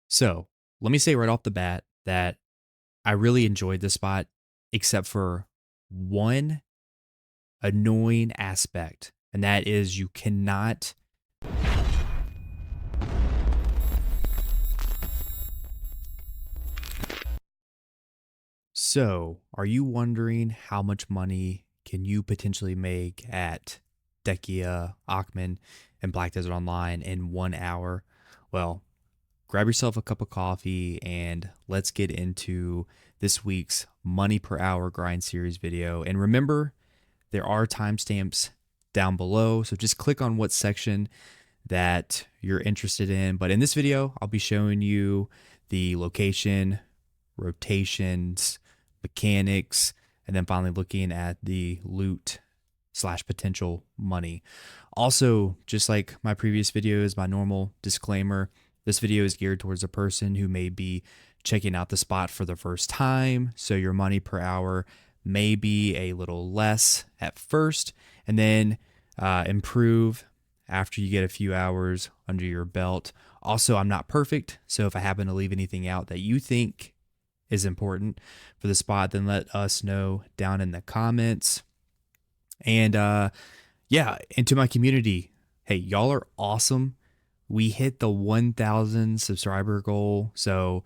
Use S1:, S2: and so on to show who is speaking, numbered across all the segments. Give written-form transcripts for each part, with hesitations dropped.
S1: So let me say right off the bat that I really enjoyed this spot, except for one annoying aspect, and that is you cannot. So, are you wondering how much money can you potentially make at Dehkia Aakman and Black Desert Online in 1 hour? Well, grab yourself a cup of coffee and let's get into this week's Money Per Hour Grind Series video. And remember, there are timestamps down below, so just click on what section that you're interested in. But in this video, I'll be showing you the location, rotations, mechanics, and then finally looking at the loot slash potential money. Also, just like my previous videos, my normal disclaimer, this video is geared towards a person who may be checking out the spot for the first time. So your money per hour may be a little less at first and then improve after you get a few hours under your belt. Also, I'm not perfect. So if I happen to leave anything out that you think is important for the spot, then let us know down in the comments. And yeah, and to my community, hey, y'all are awesome. We hit the 1,000 subscriber goal. So,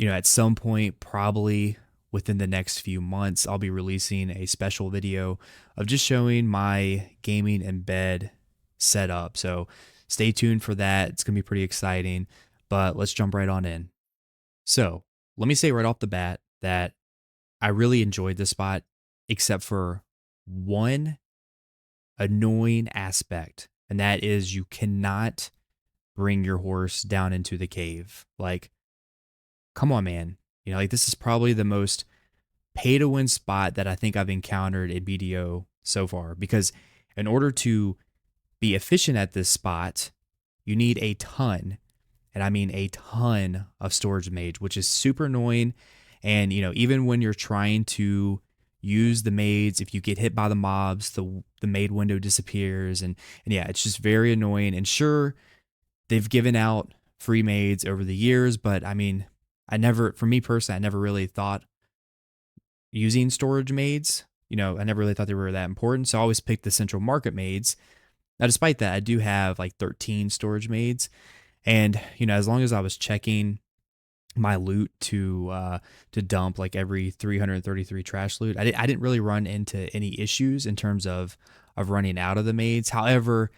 S1: at some point, probably within the next few months, I'll be releasing a special video of just showing my gaming in bed setup. So stay tuned for that. It's going to be pretty exciting, but let's jump right on in. So let me say right off the bat that I really enjoyed this spot, except for one annoying aspect, and that is you cannot bring your horse down into the cave. Like, come on, man. Like this is probably the most pay to win spot that I think I've encountered in BDO so far, because in order to be efficient at this spot, you need a ton, and I mean a ton of storage mage, which is super annoying. And, even when you're trying to use the maids, if you get hit by the mobs, the maid window disappears. And yeah, it's just very annoying. And sure, they've given out free maids over the years, but I mean, for me personally, I never really thought using storage maids. I never really thought they were that important. So I always picked the central market maids. Now, despite that, I do have like 13 storage maids. And, as long as I was checking my loot to dump like every 333 trash loot, I didn't really run into any issues in terms of running out of the maids. However,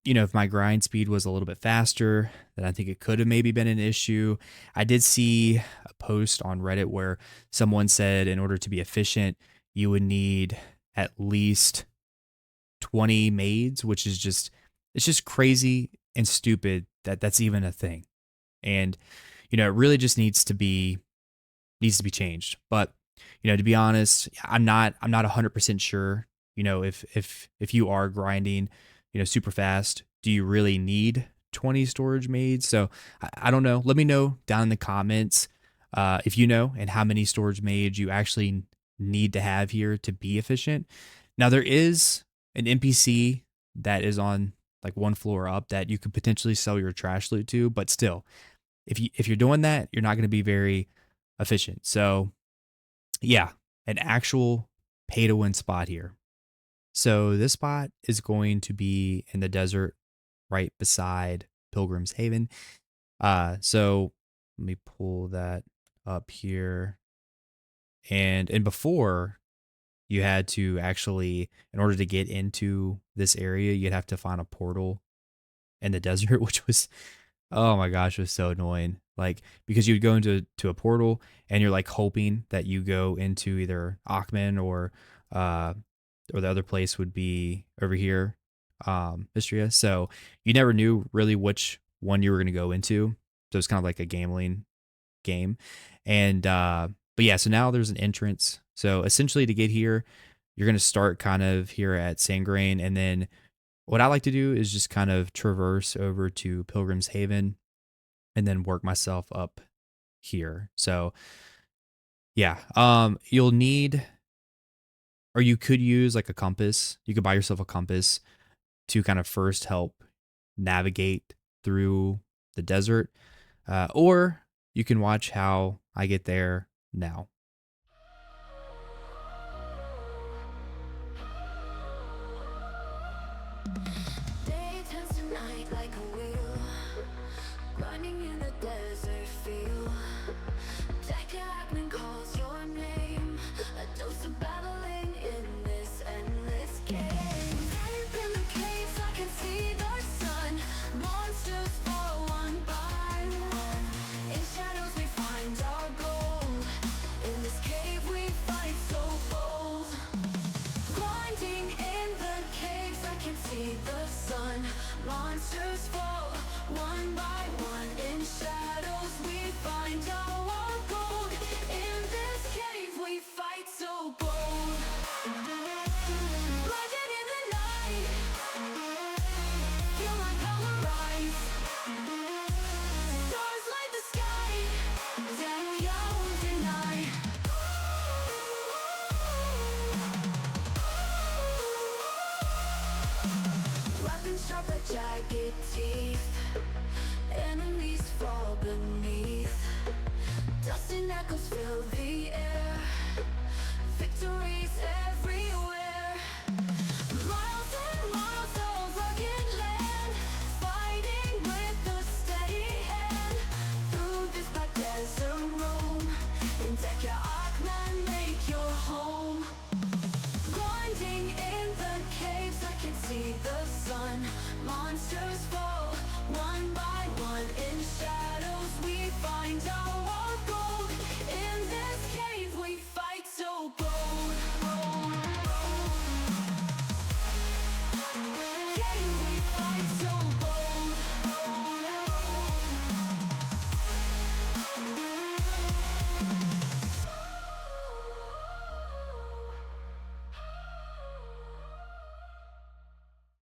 S1: if my grind speed was a little bit faster, then I think it could have maybe been an issue. I did see a post on Reddit where someone said in order to be efficient, you would need at least 20 maids, which is it's just crazy and stupid that that's even a thing. And, it really just needs to be changed. But, to be honest, I'm not 100% sure, if you are grinding, super fast, do you really need 20 storage maids? So I don't know. Let me know down in the comments if you know, and how many storage maids you actually need to have here to be efficient. Now there is an NPC that is on like one floor up that you could potentially sell your trash loot to, but still, if you're doing that, you're not going to be very efficient. So yeah, an actual pay to win spot here. So this spot is going to be in the desert right beside Pilgrim's Haven. So let me pull that up here. And before, you had to actually, in order to get into this area, you'd have to find a portal in the desert, which was, oh my gosh, it was so annoying. Like, because you'd go into a portal and you're like hoping that you go into either Aakman or the other place would be over here, Istria. So you never knew really which one you were going to go into. So it's kind of like a gambling game. And but yeah, so now there's an entrance. So essentially to get here, you're going to start kind of here at Sangrain, and then what I like to do is just kind of traverse over to Pilgrim's Haven and then work myself up here. So yeah, you'll need, or you could use like a compass. You could buy yourself a compass to kind of first help navigate through the desert. or you can watch how I get there now.
S2: Day turns to night like a wheel, running in a desert field. Dehkia Aakman calls your name, a dose of battling in this endless game. Deep in the caves, I can see the sun. Monsters fall one by one. In shadows we find our gold. In this cave we fight so bold. Blinding in the caves, I can see the sun. Monsters fall one by one. In shadows we find our gold. In this cave we fight so bold. Blinded in the night, feel my power rise. Stars light the sky, Dehkia won't deny. Weapons sharp like jagged teeth, enemies fall beneath. Dust and echoes fill the air, victories everywhere. Miles and miles of rugged land, fighting with a steady hand. Through this black desert roam, in Dehkia Aakman make your home. Blinding in the caves, I can see the sun. Monsters fall one by one. In shadows we find our gold. In this cave we fight so bold. Cave we fight so bold.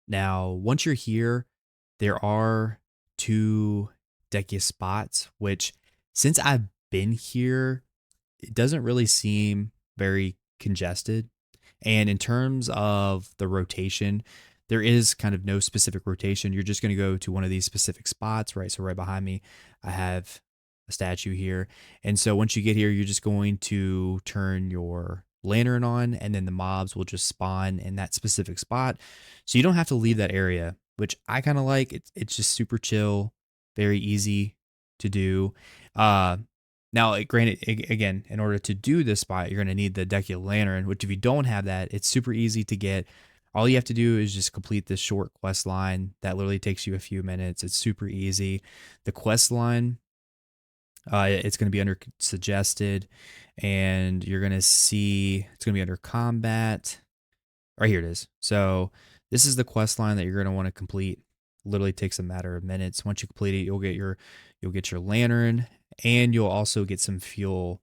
S1: Now, once you're here, there are two Dehkia spots, which since I've been here, it doesn't really seem very congested. And in terms of the rotation, there is kind of no specific rotation. You're just going to go to one of these specific spots, right? So right behind me, I have a statue here. And so once you get here, you're just going to turn your lantern on, and then the mobs will just spawn in that specific spot. So you don't have to leave that area, which I kind of like. It's just super chill, very easy to do. Uh, Now, granted, again, in order to do this spot, you're going to need the Dehkia Lantern, which if you don't have that, it's super easy to get. All you have to do is just complete this short quest line that literally takes you a few minutes. It's super easy. The quest line, it's going to be under suggested, and you're going to see it's going to be under combat. Right here it is. So this is the quest line that you're going to want to complete. Literally takes a matter of minutes. Once you complete it, you'll get your lantern, and you'll also get some fuel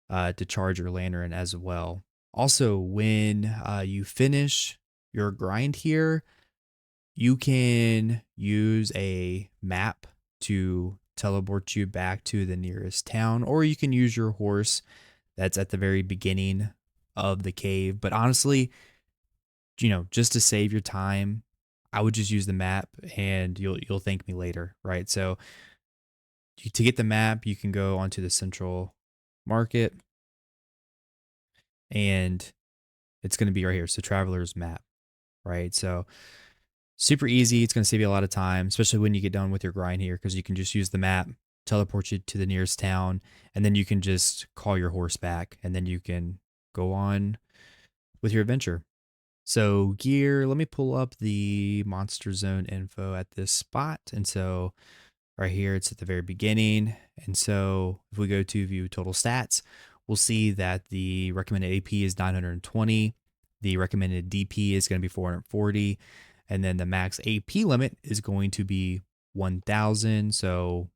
S1: to charge your lantern as well. Also, when you finish your grind here, you can use a map to teleport you back to the nearest town, or you can use your horse that's at the very beginning of the cave. But honestly, just to save your time, I would just use the map, and you'll thank me later, right? So to get the map, you can go onto the central market, and it's going to be right here. So traveler's map, right? So super easy. It's going to save you a lot of time, especially when you get done with your grind here, because you can just use the map, teleport you to the nearest town, and then you can just call your horse back, and then you can go on with your adventure. So gear, let me pull up the monster zone info at this spot. And so right here, it's at the very beginning. And so if we go to view total stats, we'll see that the recommended AP is 920. The recommended DP is going to be 440. And then the max AP limit is going to be 1000. So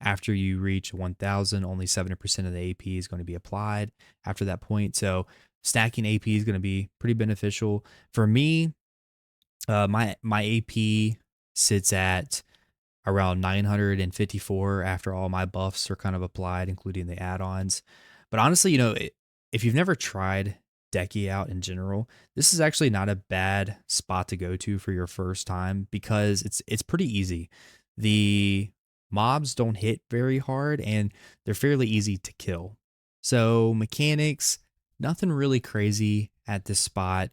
S1: after you reach 1000, only 70% of the AP is going to be applied after that point. So stacking AP is going to be pretty beneficial for me. My AP sits at around 954 after all my buffs are kind of applied, including the add-ons. But honestly, if you've never tried Dehkia out in general, this is actually not a bad spot to go to for your first time, because it's pretty easy. The mobs don't hit very hard and they're fairly easy to kill. So, mechanics, nothing really crazy at this spot.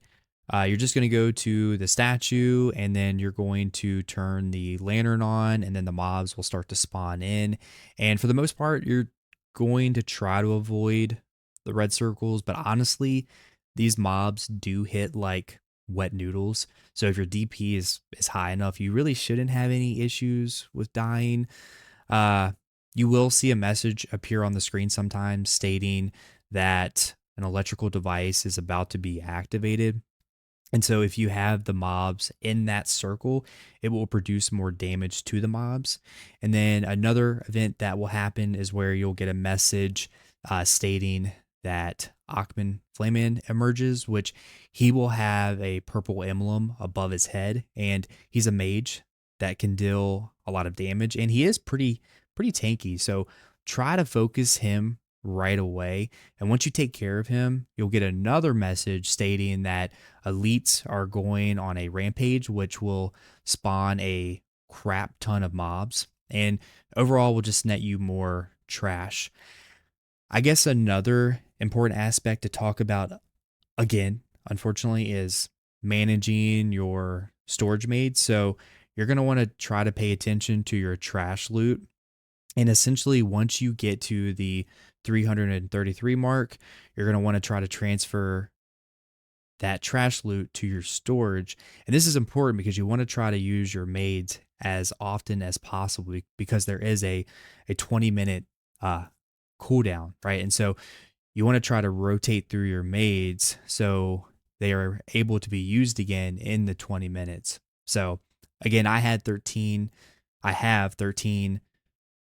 S1: You're just going to go to the statue and then you're going to turn the lantern on, and then the mobs will start to spawn in. And for the most part, you're going to try to avoid the red circles, but honestly, these mobs do hit like wet noodles. So if your DP is high enough, you really shouldn't have any issues with dying. Uh, you will see a message appear on the screen sometimes stating that an electrical device is about to be activated. And so if you have the mobs in that circle, it will produce more damage to the mobs. And then another event that will happen is where you'll get a message stating that Aakman Flameman emerges, which he will have a purple emblem above his head, and he's a mage that can deal a lot of damage, and he is pretty tanky. So try to focus him right away. And once you take care of him, you'll get another message stating that elites are going on a rampage, which will spawn a crap ton of mobs. And overall, will just net you more trash. I guess another important aspect to talk about, again, unfortunately, is managing your storage maids. So you're going to want to try to pay attention to your trash loot. And essentially, once you get to the 333 mark, you're going to want to try to transfer that trash loot to your storage. And this is important because you want to try to use your maids as often as possible because there is a 20-minute cooldown, right? And so you want to try to rotate through your maids so they are able to be used again in the 20 minutes. So again, I have 13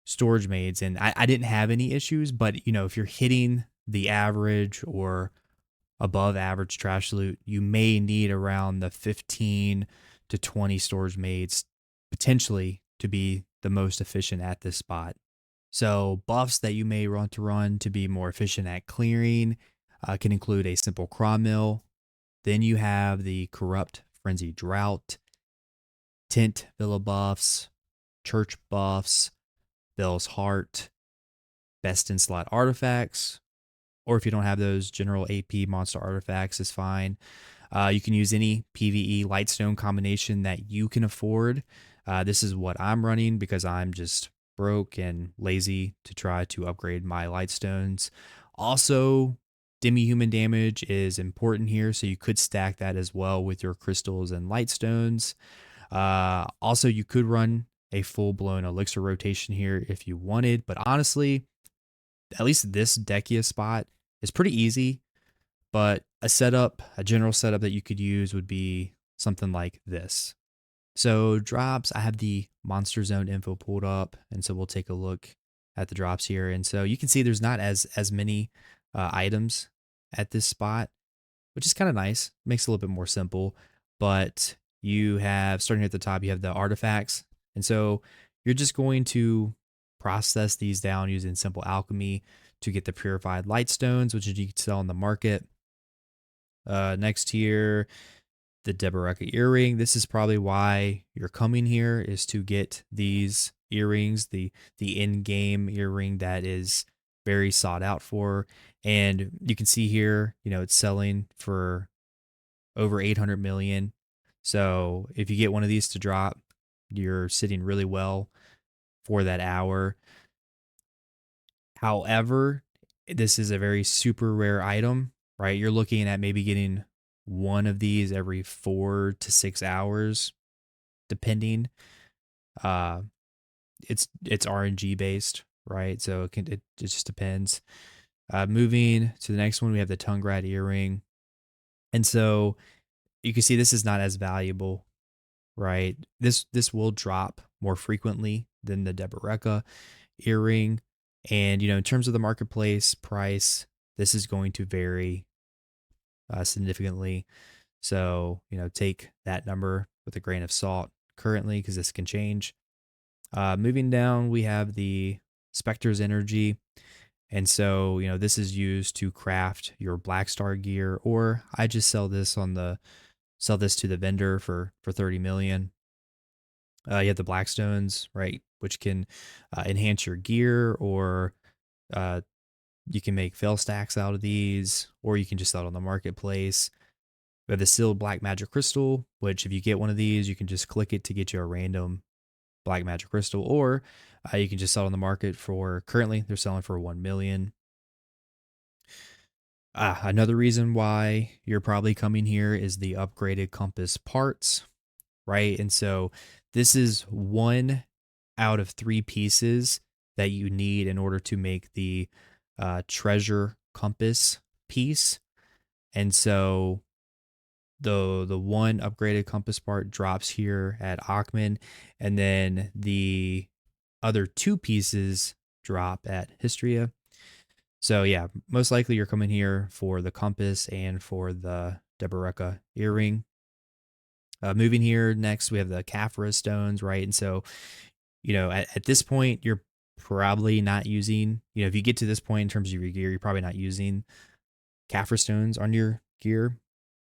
S1: storage maids, and I didn't have any issues, but if you're hitting the average or above average trash loot, you may need around the 15 to 20 storage maids potentially to be the most efficient at this spot. So buffs that you may want to run to be more efficient at clearing can include a simple craw mill. Then you have the corrupt frenzy drought, tint villa buffs, church buffs, Bell's Heart, best in slot artifacts, or if you don't have those, general AP monster artifacts is fine. You can use any PvE Lightstone combination that you can afford. This is what I'm running because I'm just broke and lazy to try to upgrade my Lightstones. Also, demi-human damage is important here, so you could stack that as well with your crystals and Lightstones. Also, you could run a full-blown elixir rotation here if you wanted, but honestly, at least this Dehkia spot is pretty easy. But a general setup that you could use would be something like this. So drops, I have the monster zone info pulled up, and so we'll take a look at the drops here. And so you can see there's not as many items at this spot, which is kind of nice. Makes it a little bit more simple. But you have, starting at the top, you have the artifacts. And so you're just going to process these down using simple alchemy to get the purified light stones, which you can sell on the market. Next here, the Deboreka earring. This is probably why you're coming here, is to get these earrings, the in-game earring that is very sought out for. And you can see here, it's selling for over 800 million. So if you get one of these to drop, you're sitting really well for that hour. However, this is a very super rare item, right? You're looking at maybe getting one of these every 4 to 6 hours, depending. Uh, it's RNG based, right? So it just depends. Moving to the next one, we have the tongue rat earring, and so you can see this is not as valuable, right? This will drop more frequently than the Deboreka earring, and in terms of the marketplace price, this is going to vary significantly. So take that number with a grain of salt currently, because this can change. Moving down, we have the Spectre's Energy. And so, this is used to craft your Black Star gear, or I just sell this to the vendor for 30 million. You have the Blackstones, right, which can enhance your gear, or uh, you can make fail stacks out of these, or you can just sell it on the marketplace. We have the sealed black magic crystal, which if you get one of these, you can just click it to get you a random black magic crystal, or you can just sell it on the market for, currently they're selling for 1 million. Another reason why you're probably coming here is the upgraded compass parts, right? And so this is one out of three pieces that you need in order to make the treasure compass piece. And so the one upgraded compass part drops here at Aakman, and then the other two pieces drop at Histria. So yeah, most likely you're coming here for the compass and for the Deboreka earring. Moving here next, we have the Caphara stones, right? And so, at this point, you're probably not using, if you get to this point in terms of your gear, you're probably not using Caphara stones on your gear.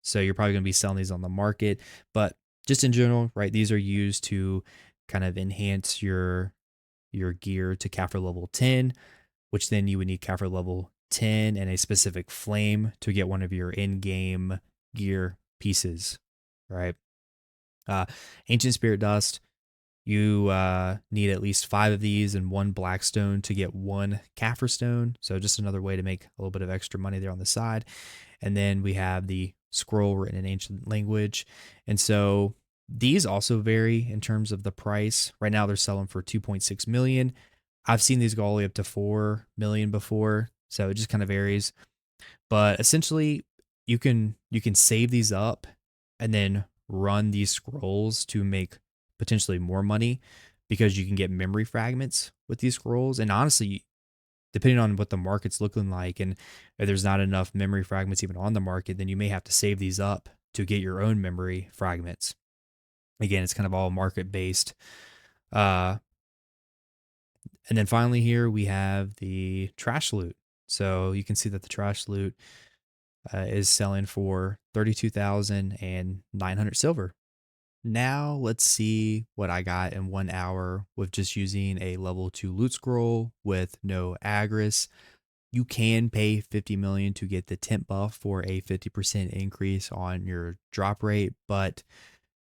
S1: So you're probably going to be selling these on the market. But just in general, right, these are used to kind of enhance your gear to Caphara level 10, which then you would need Caphara level 10 and a specific flame to get one of your in-game gear pieces, right? Uh, Ancient Spirit Dust, you need at least 5 of these and 1 Blackstone to get 1 Kaffir Stone. So just another way to make a little bit of extra money there on the side. And then we have the scroll written in ancient language. And so these also vary in terms of the price. Right now they're selling for 2.6 million. I've seen these go all the way up to 4 million before. So it just kind of varies. But essentially you can save these up and then run these scrolls to make potentially more money, because you can get memory fragments with these scrolls. And honestly, depending on what the market's looking like, and if there's not enough memory fragments even on the market, then you may have to save these up to get your own memory fragments. Again, it's kind of all market based. Uh, and then finally, here we have the trash loot. So you can see that the trash loot is selling for 32,900 silver. Now let's see what I got in 1 hour with just using a level 2 loot scroll with no Agris. You can pay 50 million to get the temp buff for a 50% increase on your drop rate. But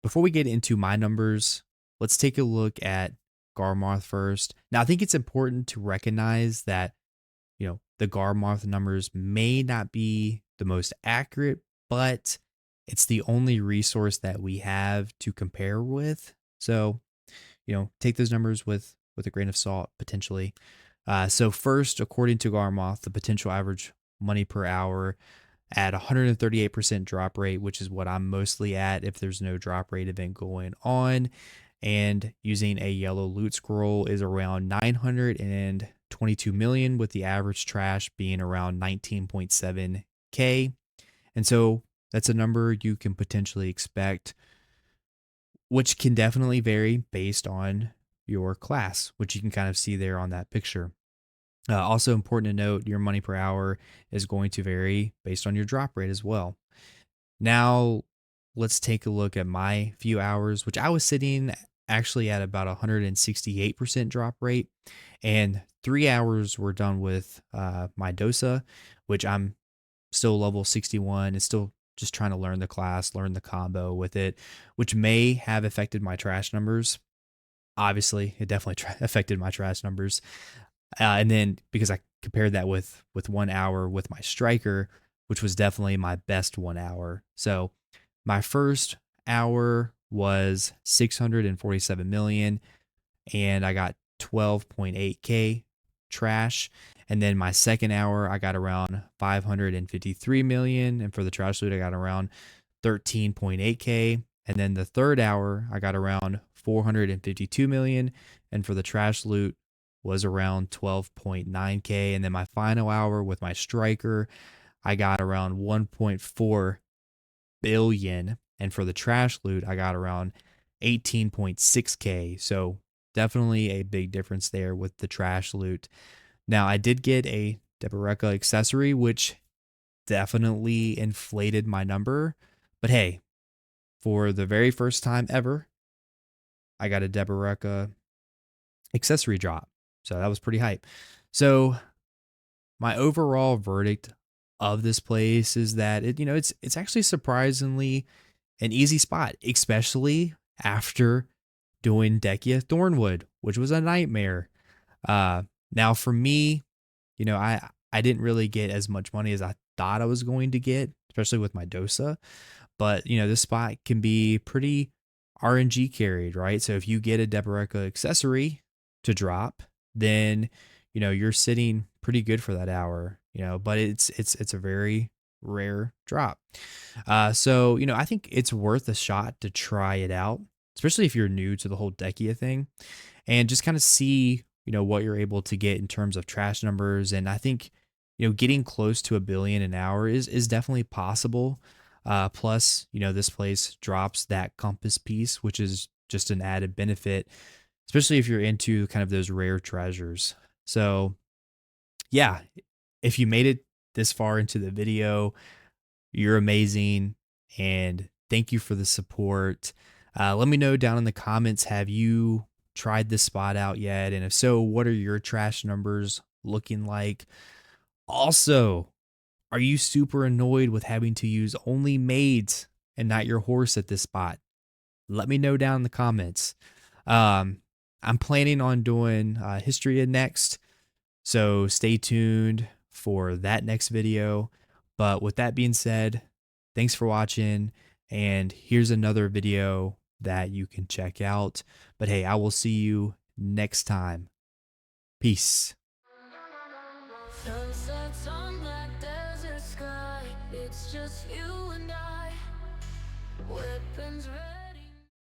S1: before we get into my numbers, let's take a look at Garmoth first. Now, I think it's important to recognize that, the Garmoth numbers may not be the most accurate, but it's the only resource that we have to compare with. So, take those numbers with a grain of salt potentially. So first, according to Garmoth, the potential average money per hour at 138% drop rate, which is what I'm mostly at if there's no drop rate event going on, and using a yellow loot scroll is around 922 million, with the average trash being around 19.7k. And so that's a number you can potentially expect, which can definitely vary based on your class, which you can kind of see there on that picture. Also important to note, your money per hour is going to vary based on your drop rate as well. Now, let's take a look at my few hours, which I was sitting actually at about 168% drop rate, and 3 hours were done with my Dosa, which I'm still level 61 and still just trying to learn the class, learn the combo with it, which may have affected my trash numbers. Obviously, it definitely affected my trash numbers. And then because I compared that with 1 hour with my striker, which was definitely my best 1 hour. So my first hour was 647 million, and I got 12.8k trash. And then my second hour, I got around 553 million, and for the trash loot, I got around 13.8k. And then the third hour, I got around 452 million, and for the trash loot was around 12.9k. And then my final hour with my striker, I got around 1.4 billion, and for the trash loot, I got around 18.6k. So definitely a big difference there with the trash loot. Now, I did get a Deboreka accessory, which definitely inflated my number. But hey, for the very first time ever, I got a Deborah accessory drop. So that was pretty hype. So my overall verdict of this place is that it's actually surprisingly an easy spot, especially after doing Dehkia Thornwood, which was a nightmare. Now for me, I didn't really get as much money as I thought I was going to get, especially with my Dosa. But this spot can be pretty RNG carried, right? So if you get a Deboreka accessory to drop, then you're sitting pretty good for that hour. But it's a very rare drop. So I think it's worth a shot to try it out, especially if you're new to the whole Dehkia thing, and just kind of see what you're able to get in terms of trash numbers. And I think getting close to 1 billion an hour is definitely possible. Plus, this place drops that compass piece, which is just an added benefit, especially if you're into kind of those rare treasures. So, yeah, if you made it this far into the video, you're amazing. And thank you for the support. Let me know down in the comments, have you tried this spot out yet? And if so, what are your trash numbers looking like? Also, are you super annoyed with having to use only maids and not your horse at this spot? Let me know down in the comments. Um, I'm planning on doing History next, so stay tuned for that next video. But with that being said, thanks for watching, and here's another video that you can check out. But hey, I will see you next time. Peace.
S2: Sunsets on black desert sky. It's just you and I. Weapons ready.